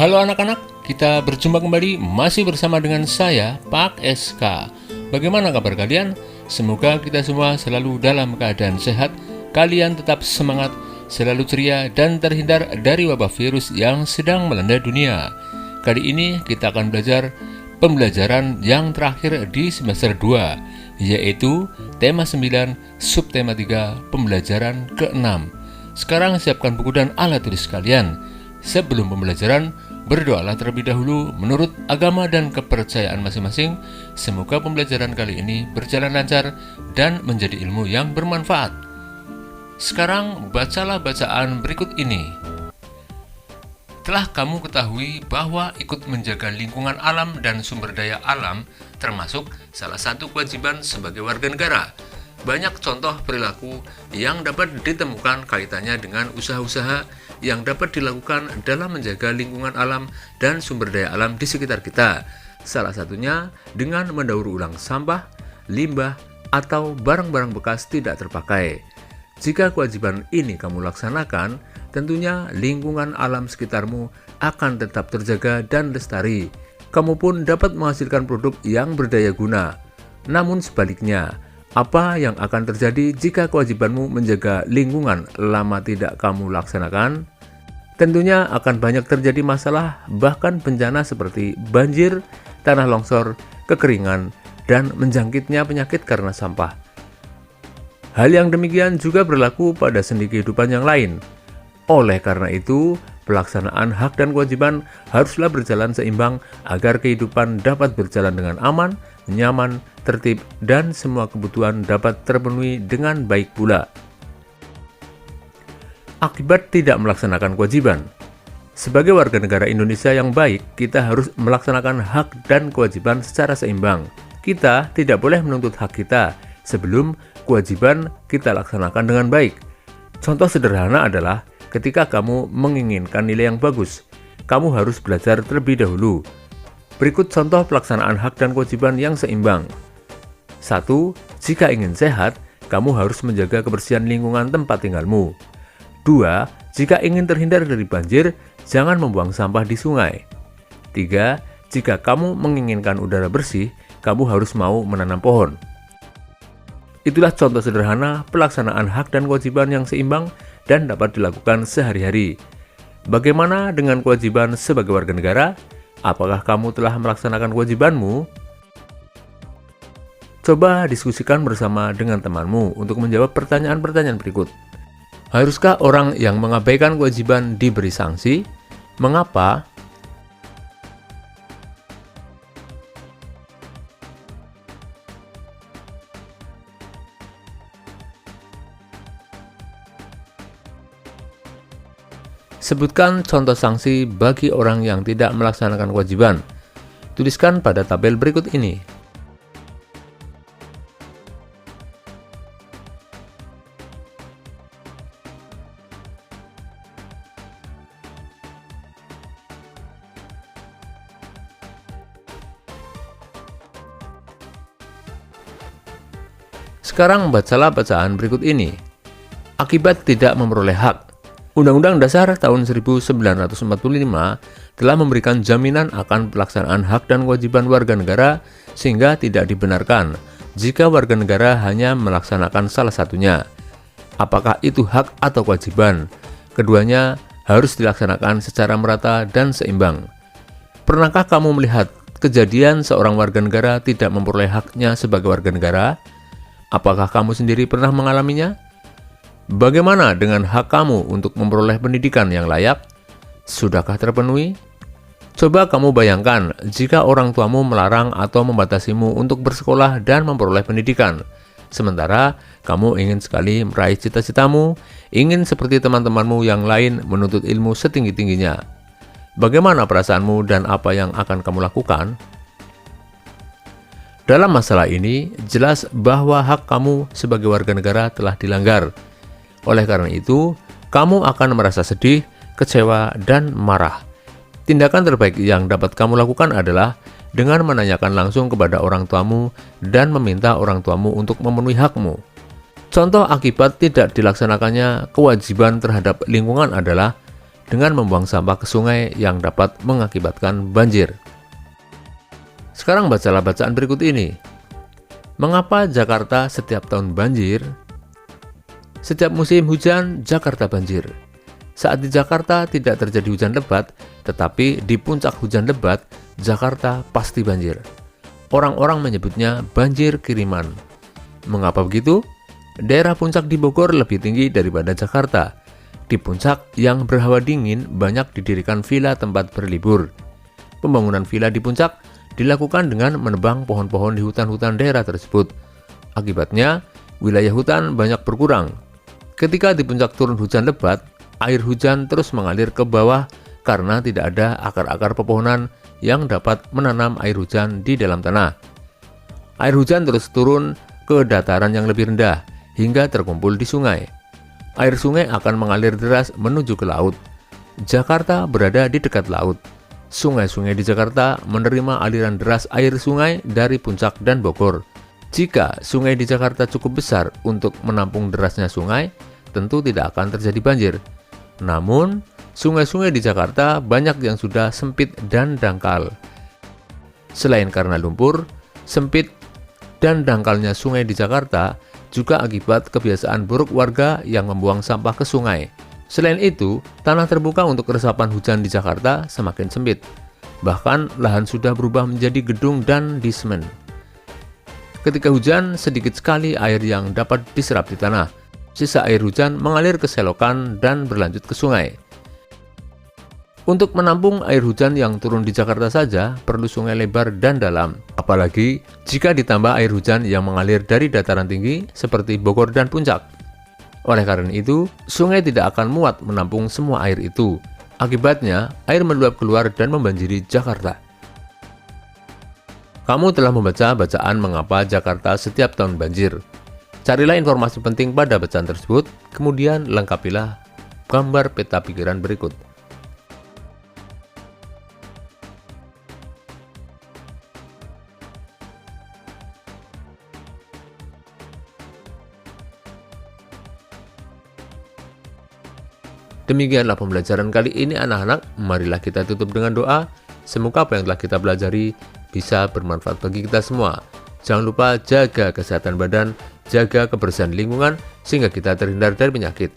Halo anak-anak, kita berjumpa kembali masih bersama dengan saya, Pak SK. Bagaimana kabar kalian? Semoga kita semua selalu dalam keadaan sehat, kalian tetap semangat, selalu ceria, dan terhindar dari wabah virus yang sedang melanda dunia. Kali ini kita akan belajar pembelajaran yang terakhir di semester 2, yaitu tema 9, subtema 3, pembelajaran ke-6. Sekarang siapkan buku dan alat tulis kalian. Sebelum pembelajaran, berdoalah terlebih dahulu menurut agama dan kepercayaan masing-masing. Semoga pembelajaran kali ini berjalan lancar dan menjadi ilmu yang bermanfaat. Sekarang bacalah bacaan berikut ini. Telah kamu ketahui bahwa ikut menjaga lingkungan alam dan sumber daya alam termasuk salah satu kewajiban sebagai warga negara. Banyak contoh perilaku yang dapat ditemukan kaitannya dengan usaha-usaha yang dapat dilakukan dalam menjaga lingkungan alam dan sumber daya alam di sekitar kita. Salah satunya dengan mendaur ulang sampah, limbah, atau barang-barang bekas tidak terpakai. Jika kewajiban ini kamu laksanakan, tentunya lingkungan alam sekitarmu akan tetap terjaga dan lestari. Kamu pun dapat menghasilkan produk yang berdaya guna. Namun sebaliknya, apa yang akan terjadi jika kewajibanmu menjaga lingkungan lama tidak kamu laksanakan? Tentunya akan banyak terjadi masalah, bahkan bencana seperti banjir, tanah longsor, kekeringan, dan menjangkitnya penyakit karena sampah. Hal yang demikian juga berlaku pada sendi kehidupan yang lain. Oleh karena itu, pelaksanaan hak dan kewajiban haruslah berjalan seimbang agar kehidupan dapat berjalan dengan aman, nyaman, tertib, dan semua kebutuhan dapat terpenuhi dengan baik pula. Akibat tidak melaksanakan kewajiban. Sebagai warga negara Indonesia yang baik, kita harus melaksanakan hak dan kewajiban secara seimbang. Kita tidak boleh menuntut hak kita sebelum kewajiban kita laksanakan dengan baik. Contoh sederhana adalah ketika kamu menginginkan nilai yang bagus, kamu harus belajar terlebih dahulu. Berikut contoh pelaksanaan hak dan kewajiban yang seimbang. 1. Jika ingin sehat, kamu harus menjaga kebersihan lingkungan tempat tinggalmu. 2. Jika ingin terhindar dari banjir, jangan membuang sampah di sungai. 3. Jika kamu menginginkan udara bersih, kamu harus mau menanam pohon. Itulah contoh sederhana pelaksanaan hak dan kewajiban yang seimbang dan dapat dilakukan sehari-hari. Bagaimana dengan kewajiban sebagai warga negara? Apakah kamu telah melaksanakan kewajibanmu? Coba diskusikan bersama dengan temanmu untuk menjawab pertanyaan-pertanyaan berikut. Haruskah orang yang mengabaikan kewajiban diberi sanksi? Mengapa? Sebutkan contoh sanksi bagi orang yang tidak melaksanakan kewajiban. Tuliskan pada tabel berikut ini. Sekarang bacalah bacaan berikut ini. Akibat tidak memperoleh hak. Undang-Undang Dasar tahun 1945 telah memberikan jaminan akan pelaksanaan hak dan kewajiban warga negara sehingga tidak dibenarkan jika warga negara hanya melaksanakan salah satunya. Apakah itu hak atau kewajiban? Keduanya harus dilaksanakan secara merata dan seimbang. Pernahkah kamu melihat kejadian seorang warga negara tidak memperoleh haknya sebagai warga negara? Apakah kamu sendiri pernah mengalaminya? Bagaimana dengan hak kamu untuk memperoleh pendidikan yang layak? Sudahkah terpenuhi? Coba kamu bayangkan jika orang tuamu melarang atau membatasimu untuk bersekolah dan memperoleh pendidikan. Sementara kamu ingin sekali meraih cita-citamu, ingin seperti teman-temanmu yang lain menuntut ilmu setinggi-tingginya. Bagaimana perasaanmu dan apa yang akan kamu lakukan? Dalam masalah ini, jelas bahwa hak kamu sebagai warga negara telah dilanggar. Oleh karena itu, kamu akan merasa sedih, kecewa, dan marah. Tindakan terbaik yang dapat kamu lakukan adalah dengan menanyakan langsung kepada orang tuamu dan meminta orang tuamu untuk memenuhi hakmu. Contoh akibat tidak dilaksanakannya kewajiban terhadap lingkungan adalah dengan membuang sampah ke sungai yang dapat mengakibatkan banjir. Sekarang bacalah bacaan berikut ini. Mengapa Jakarta setiap tahun banjir? Setiap musim hujan, Jakarta banjir. Saat di Jakarta tidak terjadi hujan lebat, tetapi di puncak hujan lebat, Jakarta pasti banjir. Orang-orang menyebutnya banjir kiriman. Mengapa begitu? Daerah puncak di Bogor lebih tinggi daripada Jakarta. Di puncak yang berhawa dingin banyak didirikan villa tempat berlibur. Pembangunan villa di puncak dilakukan dengan menebang pohon-pohon di hutan-hutan daerah tersebut. Akibatnya, wilayah hutan banyak berkurang. Ketika di puncak turun hujan lebat, air hujan terus mengalir ke bawah karena tidak ada akar-akar pepohonan yang dapat menanam air hujan di dalam tanah. Air hujan terus turun ke dataran yang lebih rendah hingga terkumpul di sungai. Air sungai akan mengalir deras menuju ke laut. Jakarta berada di dekat laut. Sungai-sungai di Jakarta menerima aliran deras air sungai dari Puncak dan Bogor. Jika sungai di Jakarta cukup besar untuk menampung derasnya sungai, tentu tidak akan terjadi banjir. Namun, sungai-sungai di Jakarta banyak yang sudah sempit dan dangkal. Selain karena lumpur, sempit dan dangkalnya sungai di Jakarta juga akibat kebiasaan buruk warga yang membuang sampah ke sungai. Selain itu, tanah terbuka untuk resapan hujan di Jakarta semakin sempit. Bahkan, lahan sudah berubah menjadi gedung dan disemen. Ketika hujan, sedikit sekali air yang dapat diserap di tanah. Sisa air hujan mengalir ke selokan dan berlanjut ke sungai. Untuk menampung air hujan yang turun di Jakarta saja, perlu sungai lebar dan dalam. Apalagi jika ditambah air hujan yang mengalir dari dataran tinggi seperti Bogor dan Puncak. Oleh karena itu, sungai tidak akan muat menampung semua air itu. Akibatnya, air meluap keluar dan membanjiri Jakarta. Kamu telah membaca bacaan mengapa Jakarta setiap tahun banjir. Carilah informasi penting pada bacaan tersebut, kemudian lengkapilah gambar peta pikiran berikut. Demikianlah pembelajaran kali ini anak-anak. Marilah kita tutup dengan doa. Semoga apa yang telah kita pelajari bisa bermanfaat bagi kita semua. Jangan lupa jaga kesehatan badan, jaga kebersihan lingkungan, sehingga kita terhindar dari penyakit.